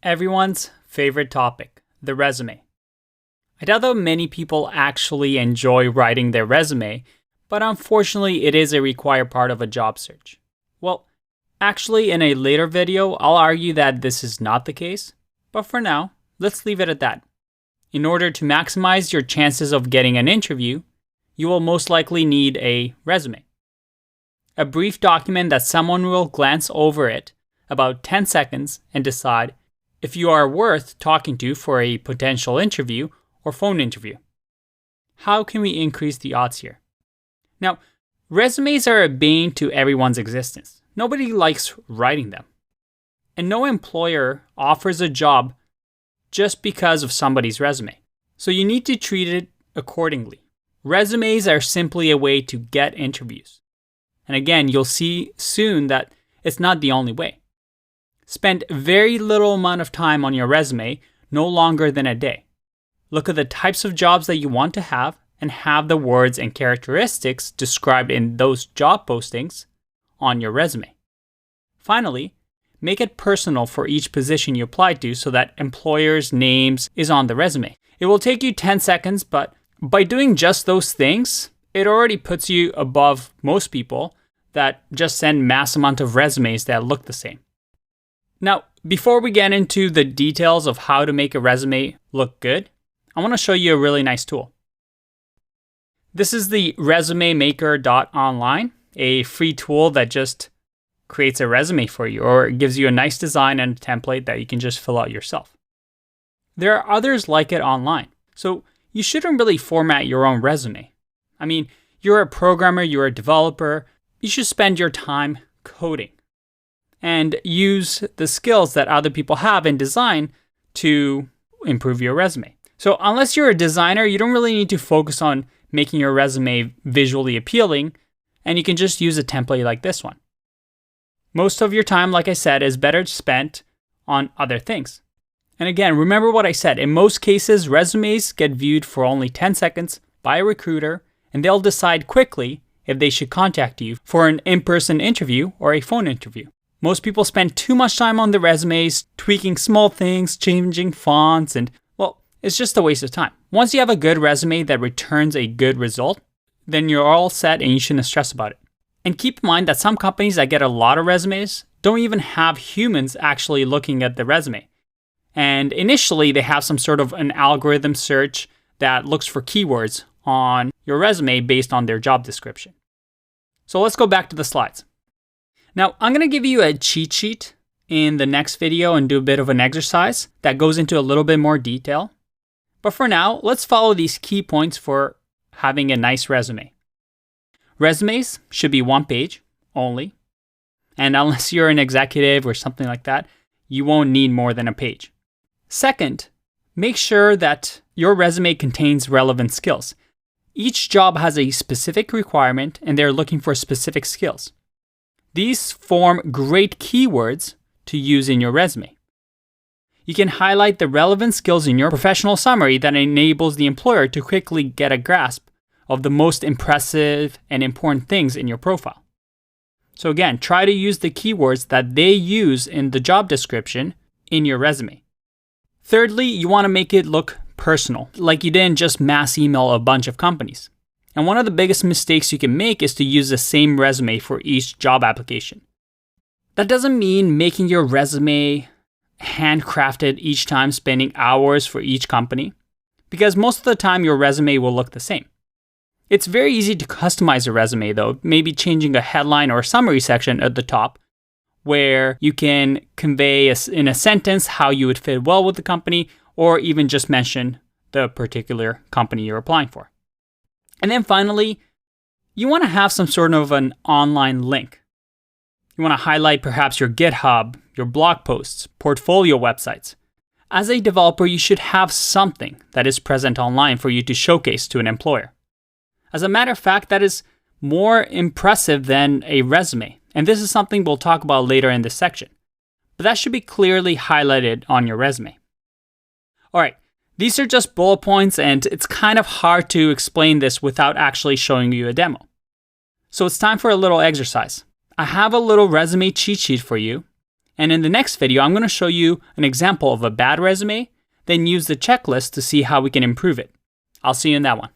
Everyone's favorite topic, the resume. I doubt that many people actually enjoy writing their resume, but unfortunately it is a required part of a job search. Well, actually in a later video, I'll argue that this is not the case, but for now, let's leave it at that. In order to maximize your chances of getting an interview, you will most likely need a resume. A brief document that someone will glance over it about 10 seconds and decide if you are worth talking to for a potential interview or phone interview. How can we increase the odds here? Now, resumes are a bane to everyone's existence. Nobody likes writing them. And no employer offers a job just because of somebody's resume. So you need to treat it accordingly. Resumes are simply a way to get interviews. And again, you'll see soon that it's not the only way. Spend very little amount of time on your resume, no longer than a day. Look at the types of jobs that you want to have and have the words and characteristics described in those job postings on your resume. Finally, make it personal for each position you apply to so that employers' names is on the resume. It will take you 10 seconds, but by doing just those things, it already puts you above most people that just send mass amount of resumes that look the same. Now, before we get into the details of how to make a resume look good, I want to show you a really nice tool. This is the resumemaker.online, a free tool that just creates a resume for you, or it gives you a nice design and a template that you can just fill out yourself. There are others like it online, so you shouldn't really format your own resume. I mean, you're a programmer, you're a developer, you should spend your time coding and use the skills that other people have in design to improve your resume. So unless you're a designer, you don't really need to focus on making your resume visually appealing, and you can just use a template like this one. Most of your time, like I said, is better spent on other things. And again, remember what I said. In most cases, resumes get viewed for only 10 seconds by a recruiter, and they'll decide quickly if they should contact you for an in-person interview or a phone interview. Most people spend too much time on the resumes, tweaking small things, changing fonts, and well, it's just a waste of time. Once you have a good resume that returns a good result, then you're all set and you shouldn't stress about it. And keep in mind that some companies that get a lot of resumes don't even have humans actually looking at the resume. And initially, they have some sort of an algorithm search that looks for keywords on your resume based on their job description. So let's go back to the slides. Now, I'm going to give you a cheat sheet in the next video and do a bit of an exercise that goes into a little bit more detail. But for now, let's follow these key points for having a nice resume. Resumes should be one page only. And unless you're an executive or something like that, you won't need more than a page. Second, make sure that your resume contains relevant skills. Each job has a specific requirement and they're looking for specific skills. These form great keywords to use in your resume. You can highlight the relevant skills in your professional summary that enables the employer to quickly get a grasp of the most impressive and important things in your profile. So again, try to use the keywords that they use in the job description in your resume. Thirdly, you want to make it look personal, like you didn't just mass email a bunch of companies. And one of the biggest mistakes you can make is to use the same resume for each job application. That doesn't mean making your resume handcrafted each time, spending hours for each company, because most of the time your resume will look the same. It's very easy to customize a resume though, maybe changing a headline or a summary section at the top where you can convey in a sentence how you would fit well with the company, or even just mention the particular company you're applying for. And then finally, you want to have some sort of an online link. You want to highlight perhaps your GitHub, your blog posts, portfolio websites. As a developer, you should have something that is present online for you to showcase to an employer. As a matter of fact, that is more impressive than a resume. And this is something we'll talk about later in this section. But that should be clearly highlighted on your resume. All right, these are just bullet points, and it's kind of hard to explain this without actually showing you a demo. So it's time for a little exercise. I have a little resume cheat sheet for you, And in the next video, I'm going to show you an example of a bad resume, then use the checklist to see how we can improve it. I'll see you in that one.